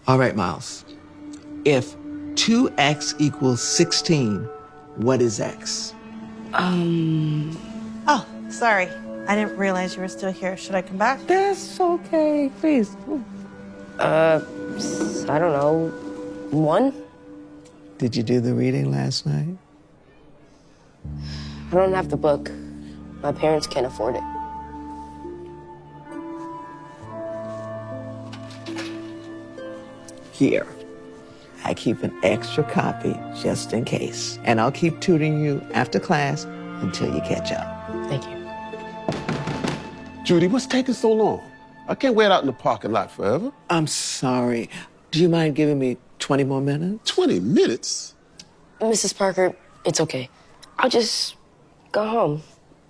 All right, Miles. If 2x equals 16, what is x? Oh, sorry. I didn't realize you were still here. Should I come back? That's okay, please. I don't know, 1? Did you do the reading last night? I don't have the book. My parents can't afford it. Here. I keep an extra copy just in case. And I'll keep tutoring you after class until you catch up. Thank you. Judy, what's taking so long? I can't wait out in the parking lot forever. I'm sorry. Do you mind giving me 20 more minutes? 20 minutes? Mrs. Parker, it's okay. I'll just go home.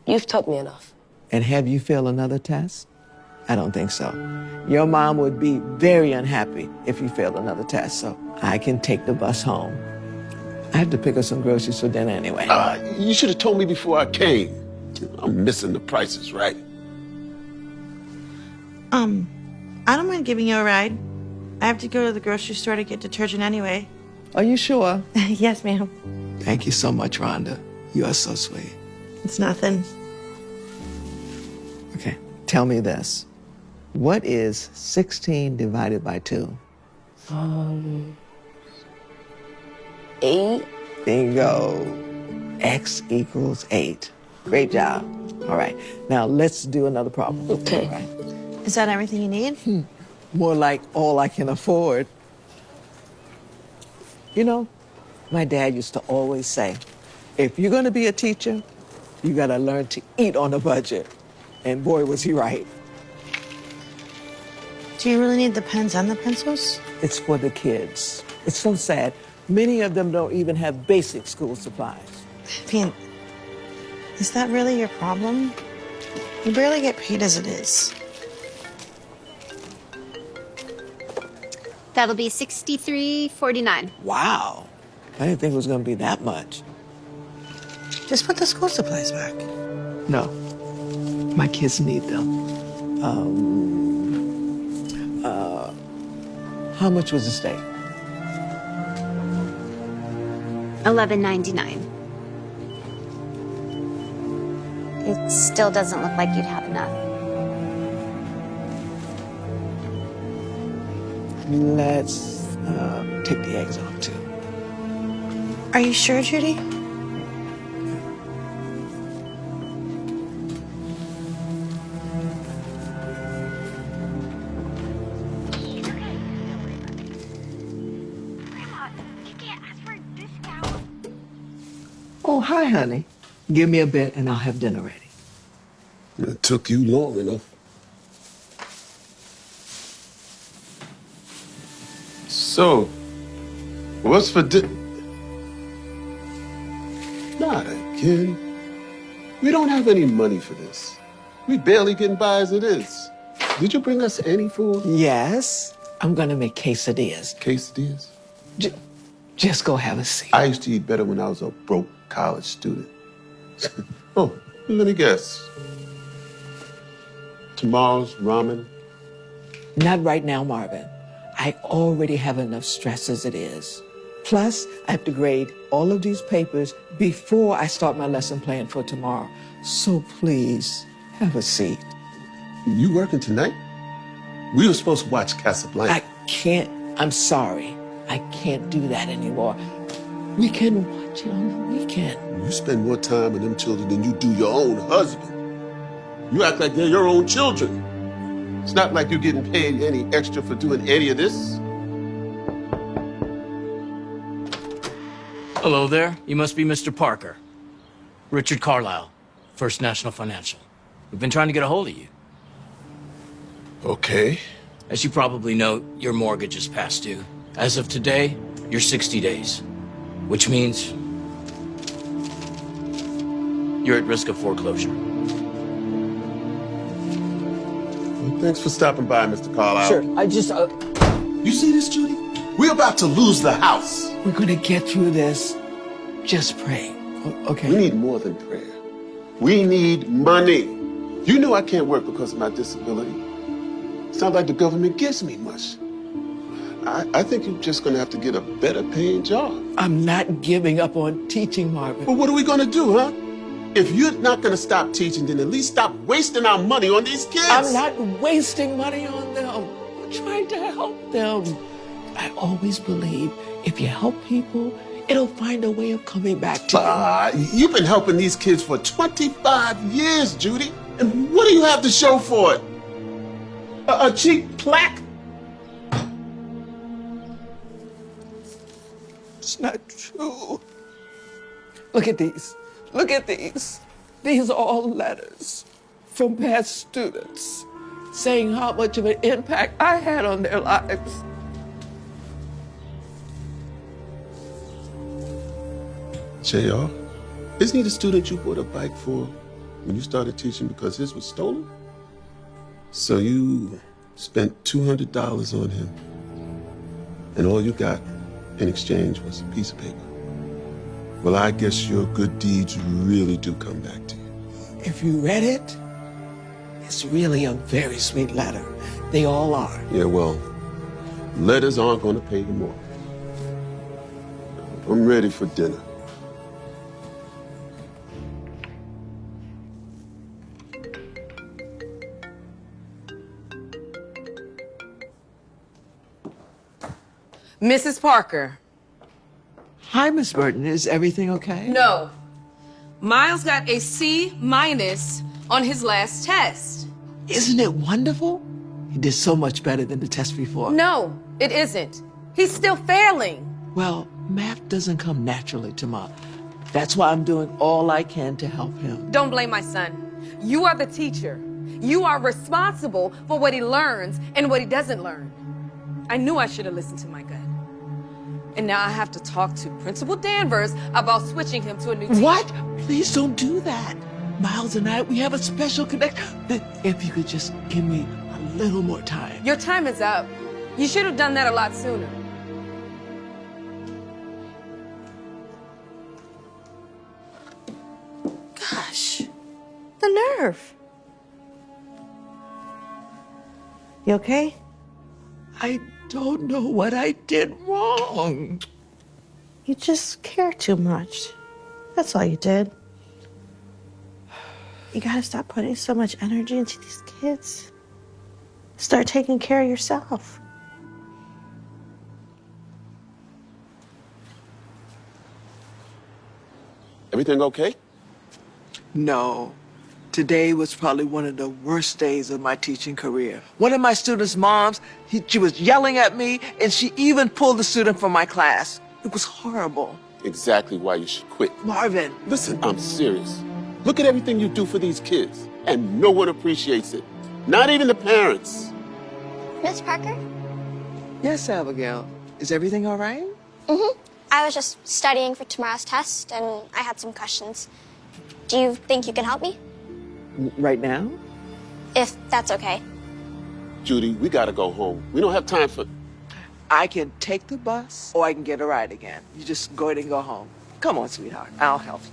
You've taught me enough. And have you failed another test? I don't think so. Your mom would be very unhappy if you failed another test, so I can take the bus home. I have to pick up some groceries for dinner anyway. You should have told me before I came. I'm missing the prices, right? I don't mind giving you a ride. I have to go to the grocery store to get detergent anyway. Are you sure? Yes, ma'am. Thank you so much, Rhonda. You are so sweet. It's nothing. Okay, tell me this. What is 16 divided by 2? 8? Bingo. X equals 8. Great job. All right, now let's do another problem. Okay. All right. Is that everything you need? More like all I can afford. You know, my dad used to always say, if you're gonna be a teacher, you gotta learn to eat on a budget. And boy, was he right. Do you really need the pens and the pencils? It's for the kids. It's so sad. Many of them don't even have basic school supplies. I mean, is that really your problem? You barely get paid as it is. That'll be $63.49. Wow. I didn't think it was gonna be that much. Just put the school supplies back. No, my kids need them. How much was the steak? $11.99. It still doesn't look like you'd have enough. Let's take the eggs off too. Are you sure, Judy? Oh, hi, honey. Give me a bit and I'll have dinner ready. It took you long enough. So, what's for Not again. We don't have any money for this. We barely getting by as it is. Did you bring us any food? Yes, I'm gonna make quesadillas. Quesadillas? Just go have a seat. I used to eat better when I was a broke college student. Oh, let me guess. Tomorrow's ramen? Not right now, Marvin. I already have enough stress as it is. Plus, I have to grade all of these papers before I start my lesson plan for tomorrow. So please, have a seat. You working tonight? We were supposed to watch Casablanca. I can't, I'm sorry. I can't do that anymore. We can watch it on the weekend. You spend more time with them children than you do your own husband. You act like they're your own children. It's not like you're getting paid any extra for doing any of this. Hello there. You must be Mr. Parker. Richard Carlisle, First National Financial. We've been trying to get a hold of you. Okay. As you probably know, your mortgage is past due. As of today, you're 60 days, which means you're at risk of foreclosure. Well, thanks for stopping by, Mr. Carlisle. Sure, I just, You see this, Judy? We're about to lose the house. we're gonna get through this. Just pray, okay? We need more than prayer. We need money. You know I can't work because of my disability. Sounds like the government gives me much. I think you're just gonna have to get a better paying job. I'm not giving up on teaching, Marvin. But what are we gonna do, huh? If you're not gonna stop teaching, then at least stop wasting our money on these kids. I'm not wasting money on them. I'm trying to help them. I always believe if you help people, it'll find a way of coming back to you. You've been helping these kids for 25 years, Judy. And what do you have to show for it? A cheap plaque? It's not true. Look at these. Look at these. These are all letters from past students saying how much of an impact I had on their lives. JR, isn't he the student you bought a bike for when you started teaching because his was stolen? So you spent $200 on him, and all you got in exchange was a piece of paper. Well, I guess your good deeds really do come back to you. If you read it, it's really a very sweet letter. They all are. Yeah, well, letters aren't going to pay you more. I'm ready for dinner. Mrs. Parker. Hi, Miss Burton. Is everything okay? No. Miles got a C- on his last test. Isn't it wonderful? He did so much better than the test before. No, it isn't. He's still failing. Well, math doesn't come naturally to Mom. That's why I'm doing all I can to help him. Don't blame my son. You are the teacher. You are responsible for what he learns and what he doesn't learn. I knew I should have listened to my gut. And now I have to talk to Principal Danvers about switching him to a new teacher. What? Please don't do that. Miles and I, we have a special connection. If you could just give me a little more time. Your time is up. You should have done that a lot sooner. Gosh, the nerve. You okay? I don't know what I did wrong. You just care too much. That's all you did. You gotta stop putting so much energy into these kids. Start taking care of yourself. Everything okay? No. Today was probably one of the worst days of my teaching career. One of my students' moms, she was yelling at me, and she even pulled a student from my class. It was horrible. Exactly why you should quit. Marvin. Listen, I'm serious. Look at everything you do for these kids, and no one appreciates it. Not even the parents. Miss Parker? Yes, Abigail. Is everything all right? I was just studying for tomorrow's test, and I had some questions. Do you think you can help me? Right now? If that's okay. Judy, we gotta go home. We don't have time for... I can take the bus or I can get a ride again. You just go ahead and go home. Come on, sweetheart. I'll help you.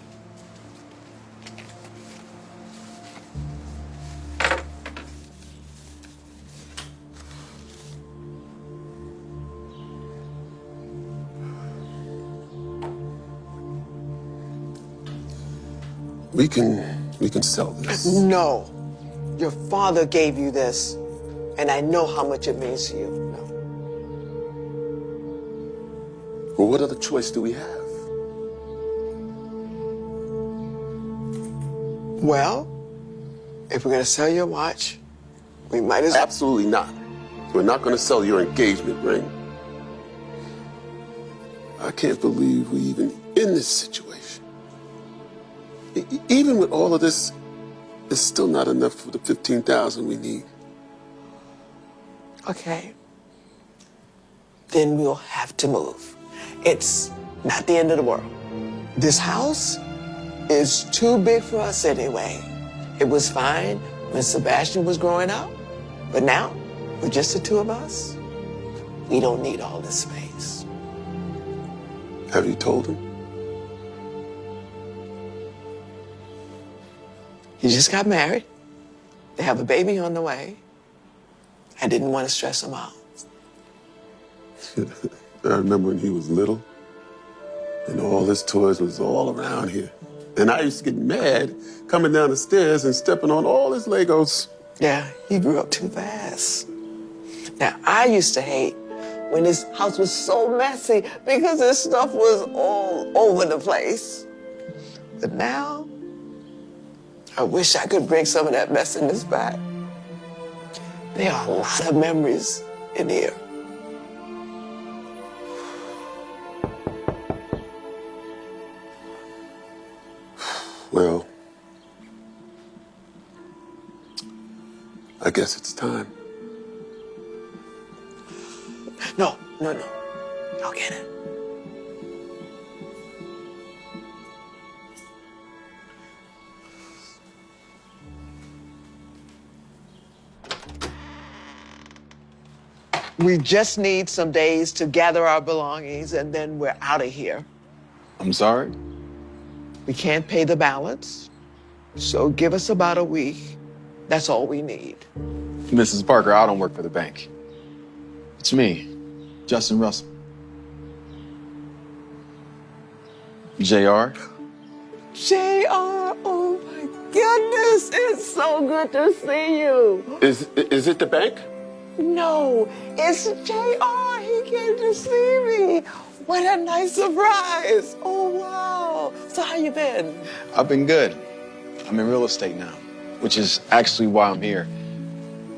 We can sell this. No. Your father gave you this, and I know how much it means to you. No. Well, what other choice do we have? Well, if we're going to sell your watch, we might as well. Absolutely not. We're not gonna sell your engagement ring. I can't believe we're even in this situation. Even with all of this, it's still not enough for the $15,000 we need. Okay. Then we'll have to move. It's not the end of the world. This house is too big for us anyway. It was fine when Sebastian was growing up, but now, with just the two of us, we don't need all this space. Have you told him? He just got married. They have a baby on the way. I didn't want to stress him out. I remember when he was little, and all his toys was all around here. And I used to get mad coming down the stairs and stepping on all his Legos. Yeah, he grew up too fast. Now, I used to hate when his house was so messy because his stuff was all over the place. But now, I wish I could bring some of that messiness back. There are a lot of memories in here. Well, I guess it's time. No. I'll get it. We just need some days to gather our belongings and then we're out of here. I'm sorry? We can't pay the balance, so give us about a week. That's all we need. Mrs. Parker, I don't work for the bank. It's me, Justin Russell. JR? JR, oh my goodness, it's so good to see you. Is it the bank? No, it's JR, he came to see me. What a nice surprise. Oh, wow. So how you been? I've been good. I'm in real estate now, which is actually why I'm here.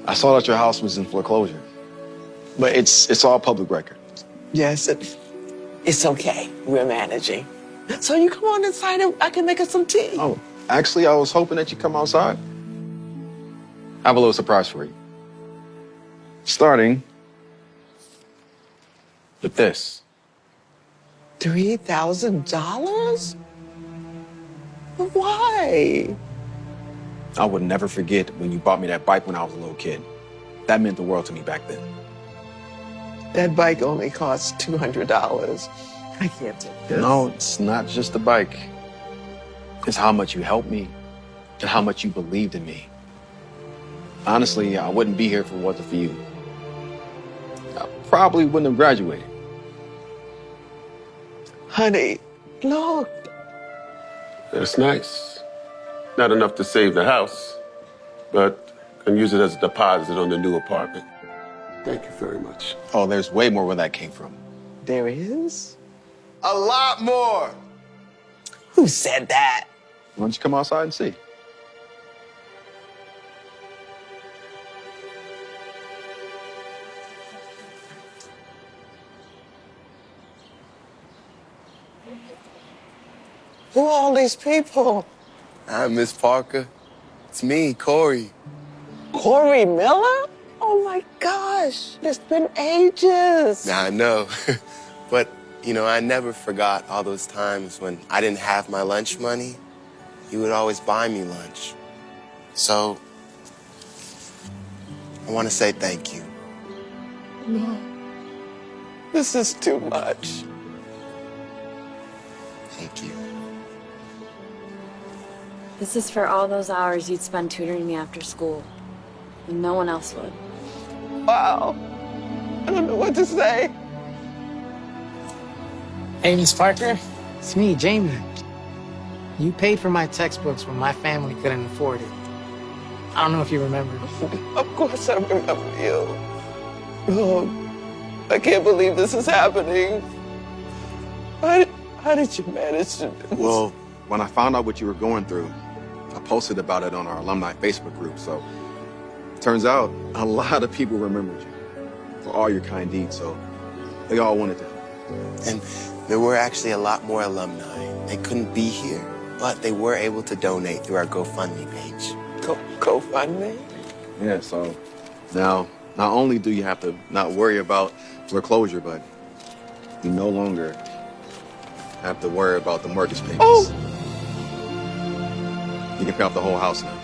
I saw that your house was in foreclosure, but it's all public record. Yes, it's okay. We're managing. So you come on inside and I can make us some tea. Oh, actually, I was hoping that you'd come outside. I have a little surprise for you. Starting with this. $3,000? Why? I would never forget when you bought me that bike when I was a little kid. That meant the world to me back then. That bike only costs $200. I can't take this. No, it's not just the bike. It's how much you helped me and how much you believed in me. Honestly, I wouldn't be here if it wasn't for you. I probably wouldn't have graduated. Honey, look. That's nice. Not enough to save the house, but can use it as a deposit on the new apartment. Thank you very much. Oh, there's way more where that came from. There is? A lot more. Who said that? Why don't you come outside and see? Who are all these people? Hi, Miss Parker. It's me, Corey. Corey Miller? Oh my gosh, it's been ages. Now, I know. But, you know, I never forgot all those times when I didn't have my lunch money. You would always buy me lunch. So, I want to say thank you. No, this is too much. Thank you. This is for all those hours you'd spend tutoring me after school, when no one else would. Wow, I don't know what to say. Hey, Miss Parker, it's me, Jamie. You paid for my textbooks when my family couldn't afford it. I don't know if you remember. Of course I remember you. Oh, I can't believe this is happening. How did you manage to do this? Well, when I found out what you were going through, I posted about it on our alumni Facebook group. So, turns out a lot of people remembered you for all your kind deeds. So, they all wanted to help. And there were actually a lot more alumni. They couldn't be here, but they were able to donate through our GoFundMe page. GoFundMe? Yeah, so now not only do you have to not worry about foreclosure, but you no longer have to worry about the mortgage payments. Oh! You can pay off the whole house now.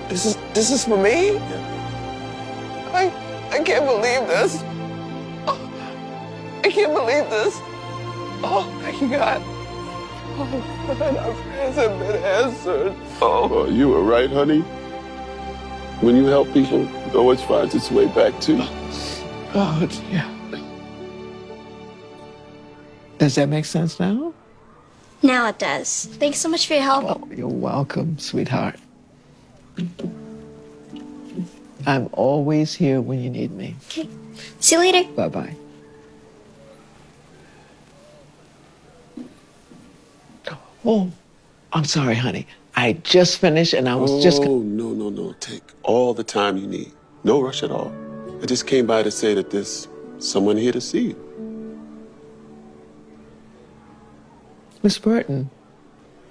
This is for me? Yeah. I can't believe this. Oh, I can't believe this. Oh, thank you, God. Oh, God, our prayers have been answered. Oh, you were right, honey. When you help people, it always finds its way back to you. Oh, dear. Does that make sense now? Now it does. Thanks so much for your help. Oh, you're welcome, sweetheart. I'm always here when you need me. Okay. See you later. Bye-bye. Oh, I'm sorry, honey. I just finished and I was just... Oh, no. Take all the time you need. No rush at all. I just came by to say that there's someone here to see you. Miss Burton,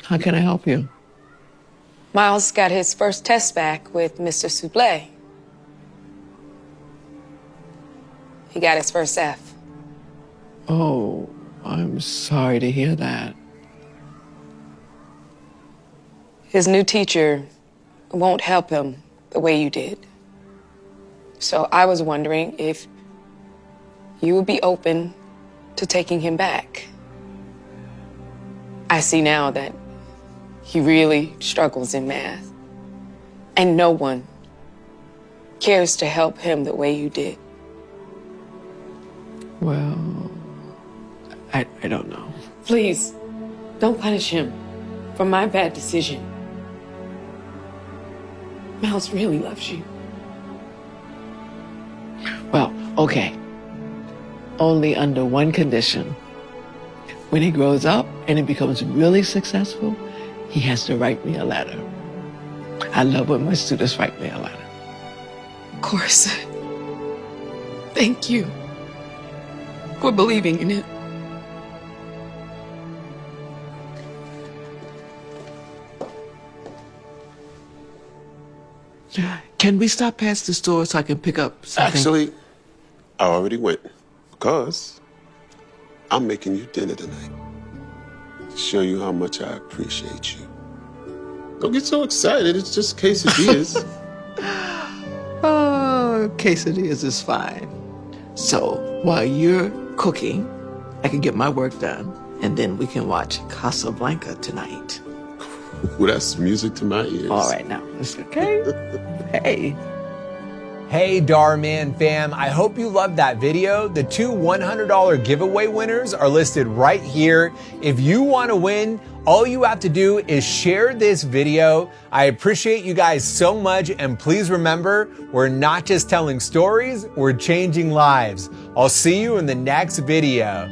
how can I help you? Miles got his first test back with Mr. Souble. He got his first F. Oh, I'm sorry to hear that. His new teacher won't help him the way you did. So I was wondering if you would be open to taking him back. I see now that he really struggles in math, and no one cares to help him the way you did. Well, I don't know. Please, don't punish him for my bad decision. Miles really loves you. Well, okay. Only under one condition. When he grows up and he becomes really successful, he has to write me a letter. I love when my students write me a letter. Of course. Thank you for believing in it. Can we stop past the store so I can pick up something? Actually, I already went because I'm making you dinner tonight. To show you how much I appreciate you. Don't get so excited. It's just quesadillas. Oh, quesadillas is fine. So while you're cooking, I can get my work done, and then we can watch Casablanca tonight. Well, that's music to my ears. All right, now, it's okay? Hey. Hey, Dhar Mann fam, I hope you loved that video. The two $100 giveaway winners are listed right here. If you want to win, all you have to do is share this video. I appreciate you guys so much, and please remember, we're not just telling stories, we're changing lives. I'll see you in the next video.